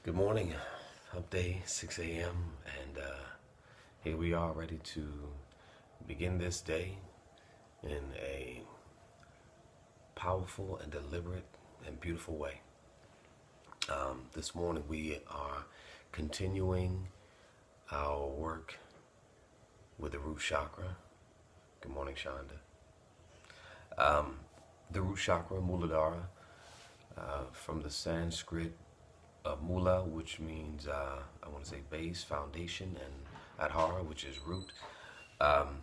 Good morning. Hump day, 6 a.m. And here we are ready to begin this day in a powerful and deliberate and beautiful way. This morning we are continuing our work with the root chakra. Good morning, Shonda. The root chakra, Muladhara, from the Sanskrit Mula, which means I want to say base, foundation, and Adhara, which is root. Um,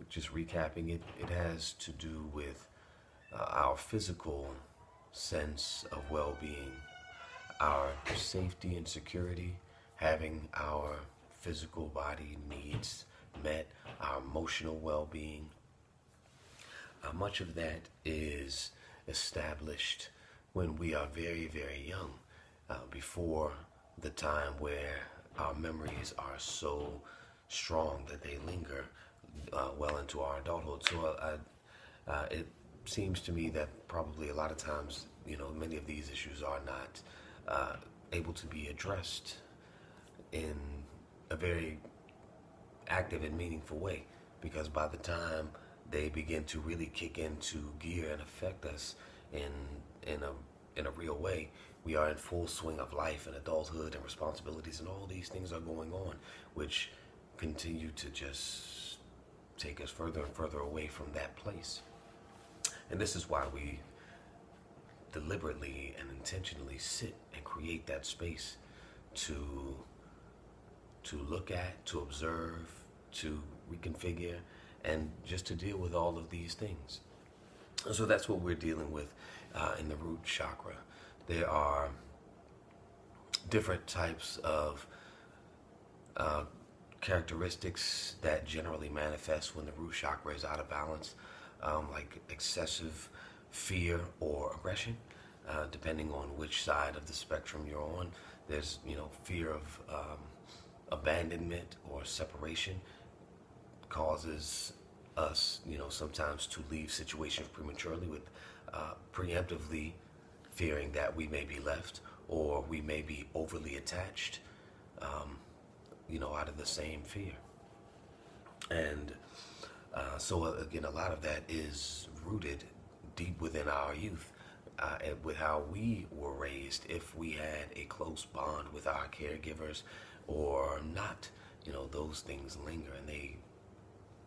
just recapping it, it has to do with our physical sense of well-being, our safety and security, having our physical body needs met, our emotional well-being. Much of that is established when we are very, very young, before the time where our memories are so strong that they linger well into our adulthood. So it seems to me that probably a lot of times, many of these issues are not able to be addressed in a very active and meaningful way, because by the time they begin to really kick into gear and affect us in a real way, we are in full swing of life and adulthood and responsibilities, and all these things are going on, which continue to just take us further and further away from that place. And this is why we deliberately and intentionally sit and create that space to look at, to observe, to reconfigure, and just to deal with all of these things. And so that's what we're dealing with in the root chakra. There are different types of characteristics that generally manifest when the root chakra is out of balance, like excessive fear or aggression, depending on which side of the spectrum you're on. There's, fear of abandonment or separation causes us, sometimes to leave situations prematurely with preemptively fearing that we may be left, or we may be overly attached, out of the same fear. And so again, a lot of that is rooted deep within our youth, and with how we were raised, if we had a close bond with our caregivers or not. Those things linger, and they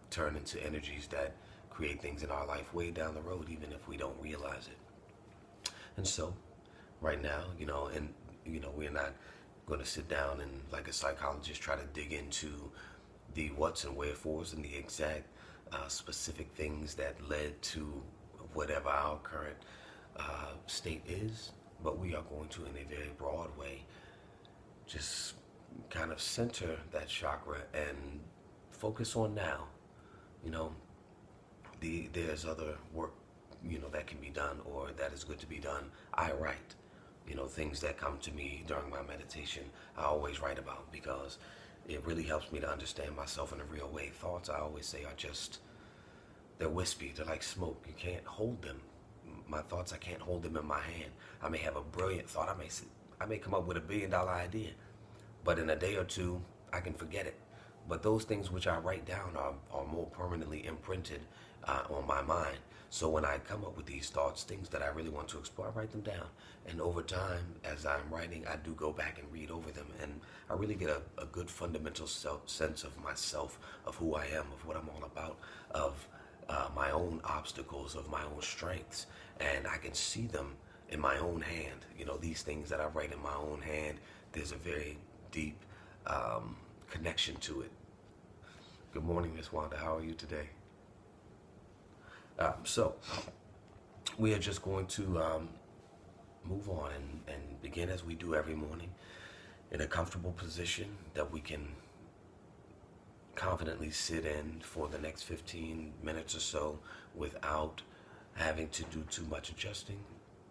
turn into energies that create things in our life way down the road, even if we don't realize it. And so right now, we're not going to sit down and, like a psychologist, try to dig into the what's and wherefores and the exact specific things that led to whatever our current state is, but we are going to, in a very broad way, just kind of center that chakra and focus on now. There's other work, that can be done, or that is good to be done. I write, things that come to me during my meditation, I always write about, because it really helps me to understand myself in a real way. Thoughts, I always say, they're wispy. They're like smoke. You can't hold them. My thoughts, I can't hold them in my hand. I may have a brilliant thought. I may come up with $1 billion idea, but in a day or two, I can forget it. But those things which I write down are more permanently imprinted on my mind. So when I come up with these thoughts, things that I really want to explore, I write them down. And over time, as I'm writing, I do go back and read over them. And I really get a good fundamental sense of myself, of who I am, of what I'm all about, of my own obstacles, of my own strengths. And I can see them in my own hand. These things that I write in my own hand, there's a very deep connection to it. Good morning, Miss Wanda. How are you today? So we are just going to move on and begin as we do every morning, in a comfortable position that we can confidently sit in for the next 15 minutes or so without having to do too much adjusting,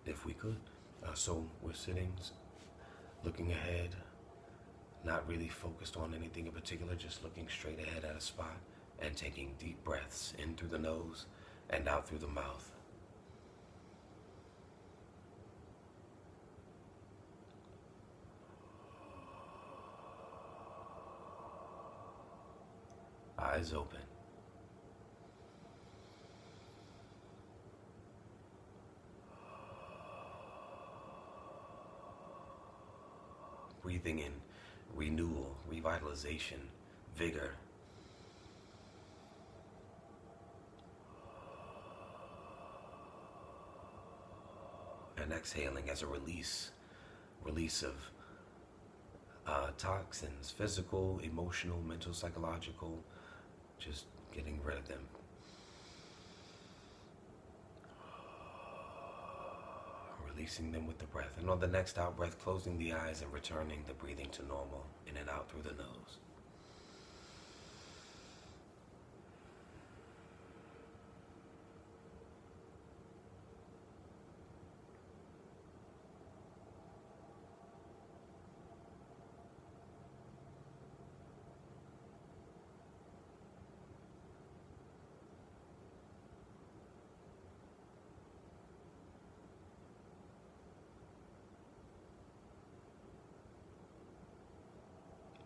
if we could. So we're sitting, looking ahead, not really focused on anything in particular, just looking straight ahead at a spot and taking deep breaths in through the nose and out through the mouth. eyes open. Breathing in renewal, revitalization, vigor. And exhaling as a release of toxins, physical, emotional, mental, psychological, just getting rid of them. Releasing them with the breath. And on the next out breath, closing the eyes and returning the breathing to normal, in and out through the nose.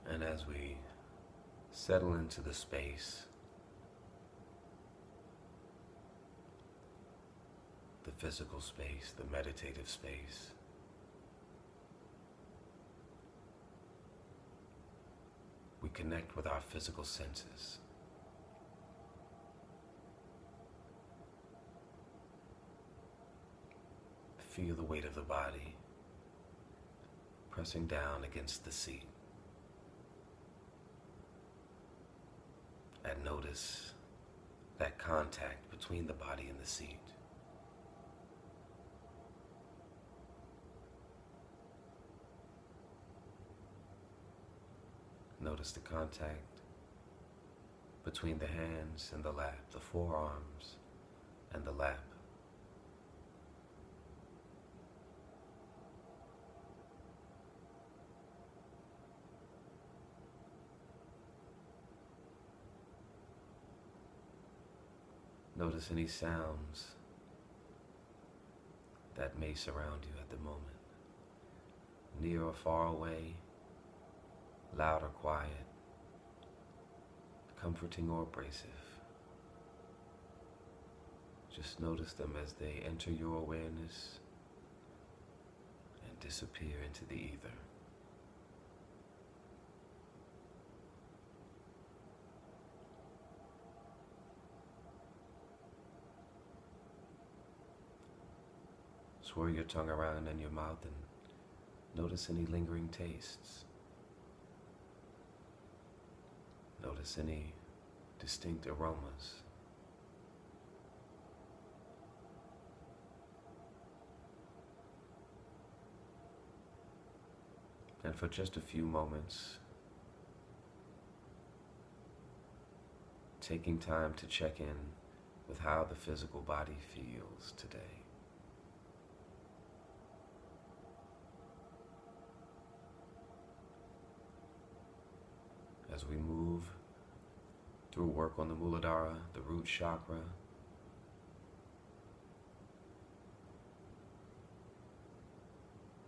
And as we settle into the space, the physical space, the meditative space, we connect with our physical senses. Feel the weight of the body pressing down against the seat. And notice that contact between the body and the seat. Notice the contact between the hands and the lap, the forearms and the lap. Notice any sounds that may surround you at the moment, near or far away, loud or quiet, comforting or abrasive. Just notice them as they enter your awareness and disappear into the ether. Swirl your tongue around in your mouth and notice any lingering tastes. Notice any distinct aromas. And for just a few moments, taking time to check in with how the physical body feels today. As we move through work on the Muladhara, the root chakra,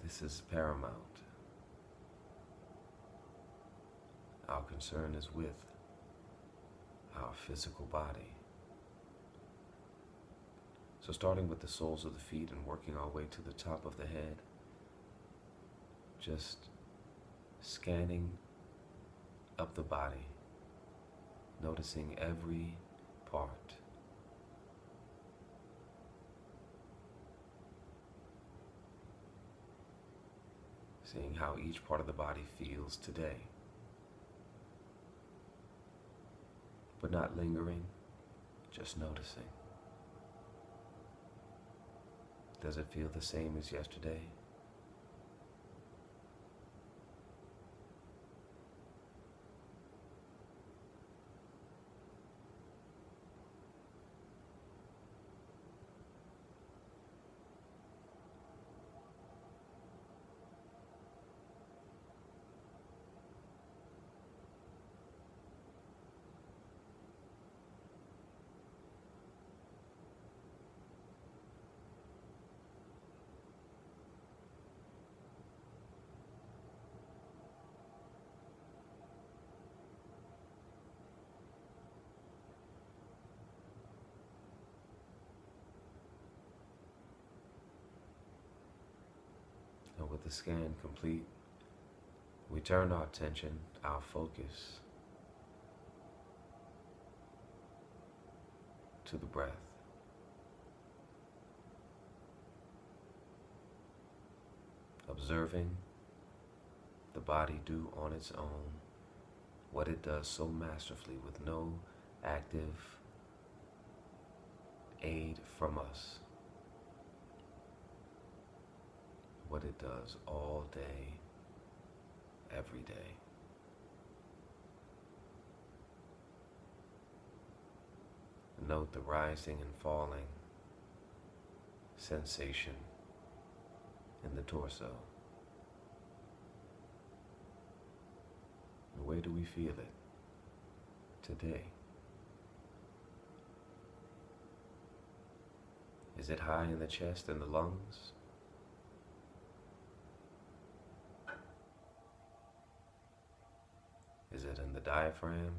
this is paramount. Our concern is with our physical body. So starting with the soles of the feet and working our way to the top of the head, just scanning up the body, noticing every part. Seeing how each part of the body feels today. But not lingering, just noticing. Does it feel the same as yesterday? the scan complete, we turn our attention, our focus, to the breath. Observing the body do on its own what it does so masterfully with no active aid from us. What it does all day, every day. Note the rising and falling sensation in the torso. And where do we feel it today? Is it high in the chest and the lungs? Is it in the diaphragm?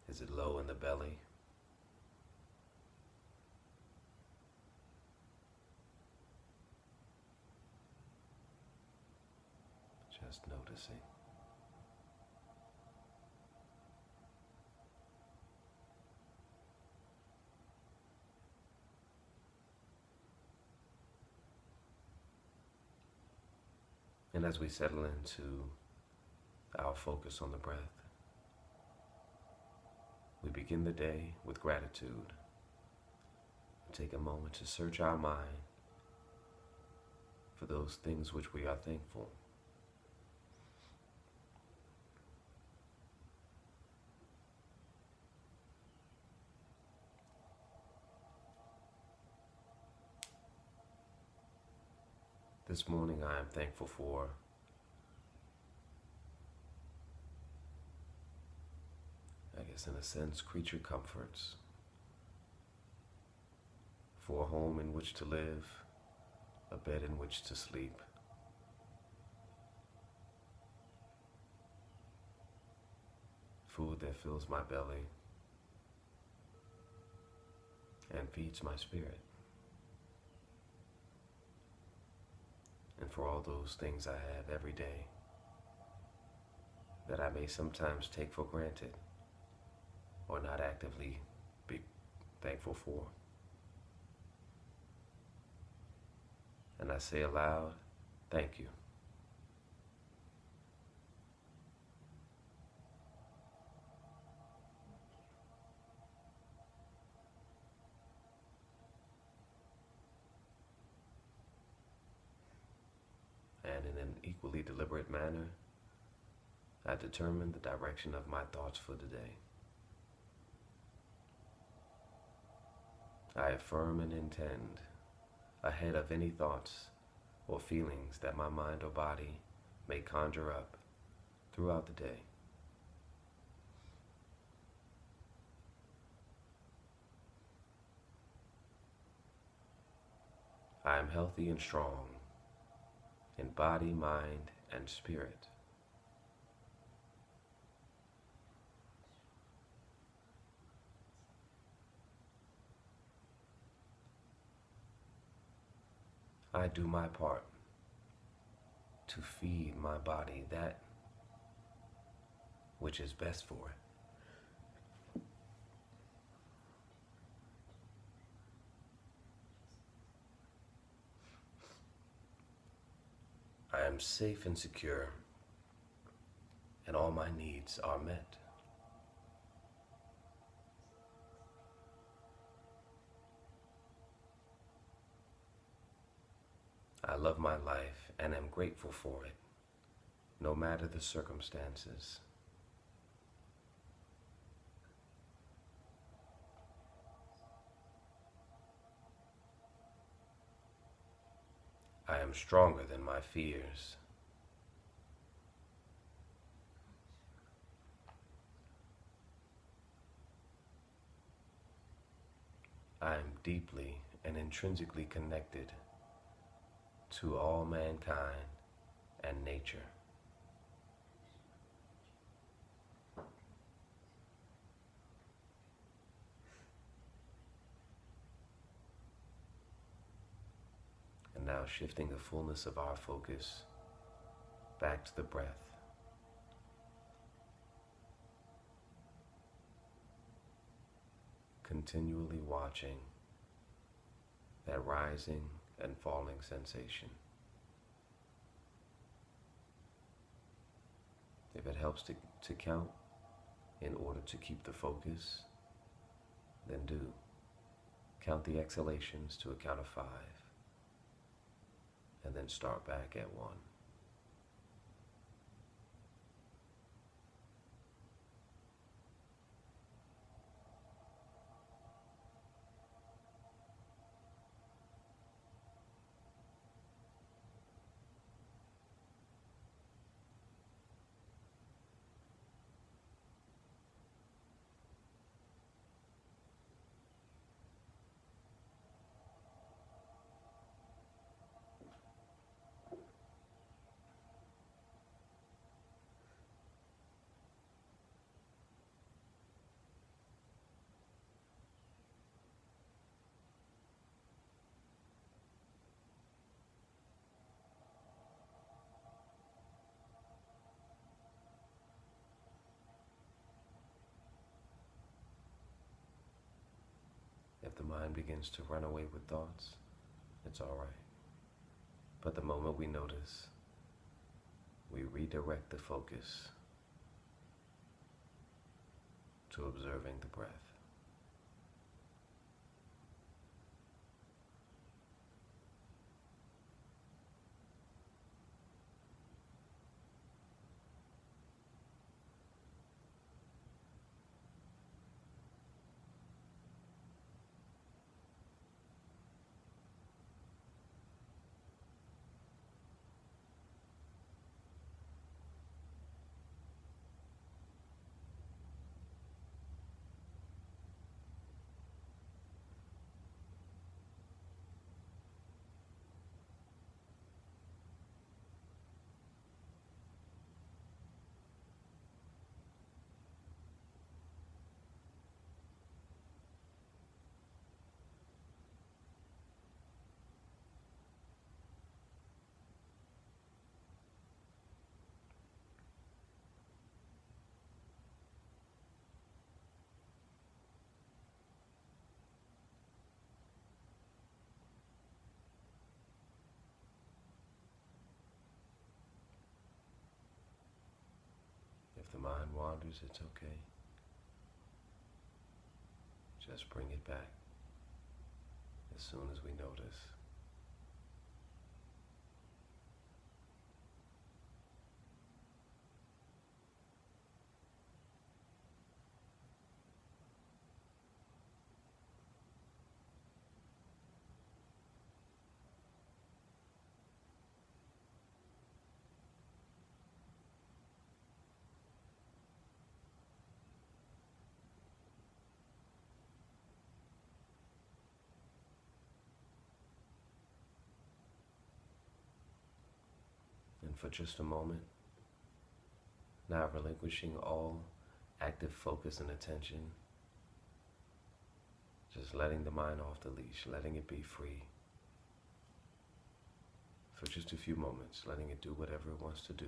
Is it low in the belly? Just noticing. And as we settle into our focus on the breath, we begin the day with gratitude. Take a moment to search our mind for those things which we are thankful. This morning I am thankful for in a sense, creature comforts, for a home in which to live, a bed in which to sleep, food that fills my belly and feeds my spirit, and for all those things I have every day that I may sometimes take for granted or not actively be thankful for. And I say aloud, thank you. And in an equally deliberate manner, I determine the direction of my thoughts for the day. I affirm and intend, ahead of any thoughts or feelings that my mind or body may conjure up throughout the day. I am healthy and strong in body, mind, and spirit. I do my part to feed my body that which is best for it. I am safe and secure, and all my needs are met. I love my life and am grateful for it, no matter the circumstances. I am stronger than my fears. I am deeply and intrinsically connected to all mankind and nature. Now shifting the fullness of our focus back to the breath. Continually watching that rising and falling sensation. If it helps to count in order to keep the focus, then do. Count the exhalations to a count of 5, and then start back at 1. If the mind begins to run away with thoughts, it's all right. But the moment we notice, we redirect the focus to observing the breath. If the mind wanders, it's okay. Just bring it back as soon as we notice. And for just a moment, now relinquishing all active focus and attention, just letting the mind off the leash, letting it be free for just a few moments, letting it do whatever it wants to do.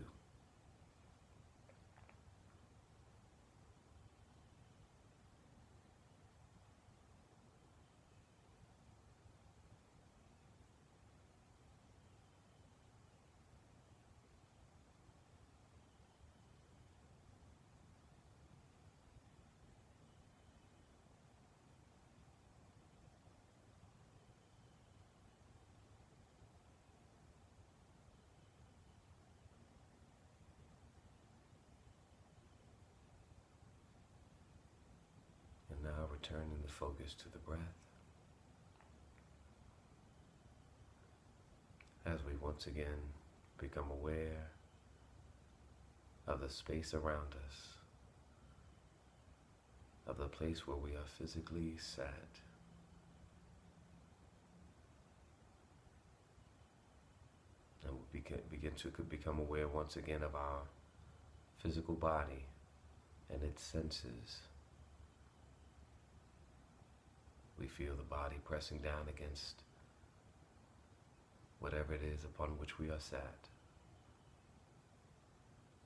And now returning the focus to the breath as we once again become aware of the space around us, of the place where we are physically sat. And we begin to become aware once again of our physical body and its senses. We feel the body pressing down against whatever it is upon which we are sat.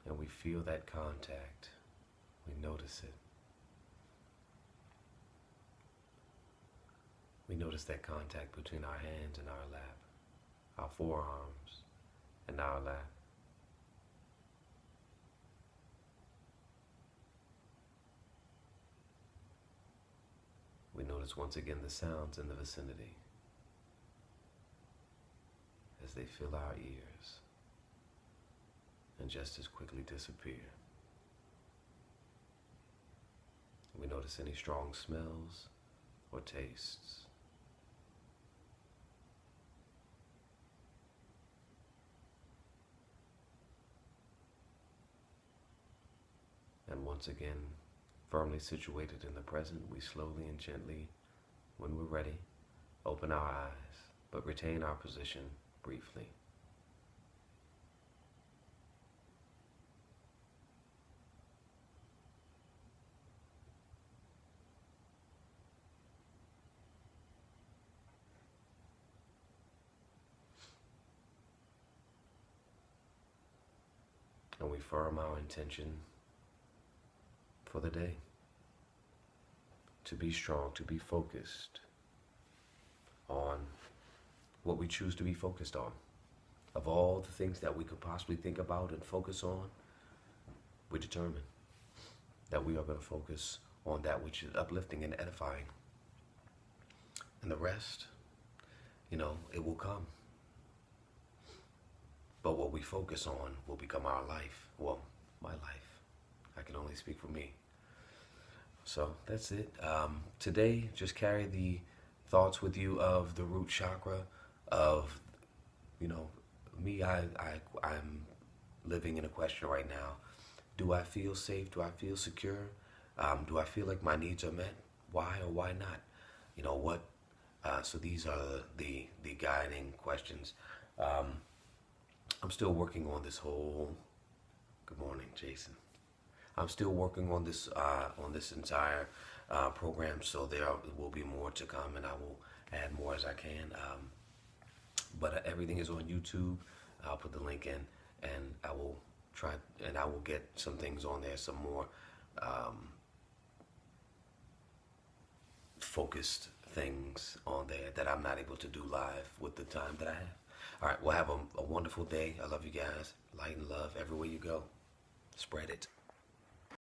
And we feel that contact. We notice it. We notice that contact between our hands and our lap, our forearms and our lap. We notice once again the sounds in the vicinity as they fill our ears and just as quickly disappear. We notice any strong smells or tastes. And once again, firmly situated in the present, we slowly and gently, when we're ready, open our eyes, but retain our position briefly. And we firm our intention for the day. To be strong, to be focused on what we choose to be focused on. Of all the things that we could possibly think about and focus on, we determine that we are going to focus on that which is uplifting and edifying. And the rest, it will come. But what we focus on will become our life. Well, my life. I can only speak for me. So that's it. Today, just carry the thoughts with you of the root chakra, of, me, I'm living in a question right now. Do I feel safe? Do I feel secure? Do I feel like my needs are met? Why or why not? What? So these are the guiding questions. I'm still working on this whole, good morning, Jason. I'm still working on this entire program, so there will be more to come, and I will add more as I can. But everything is on YouTube. I'll put the link in, and I will try, and I will get some things on there, some more focused things on there that I'm not able to do live with the time that I have. All right, well, have a wonderful day. I love you guys. Light and love everywhere you go. Spread it.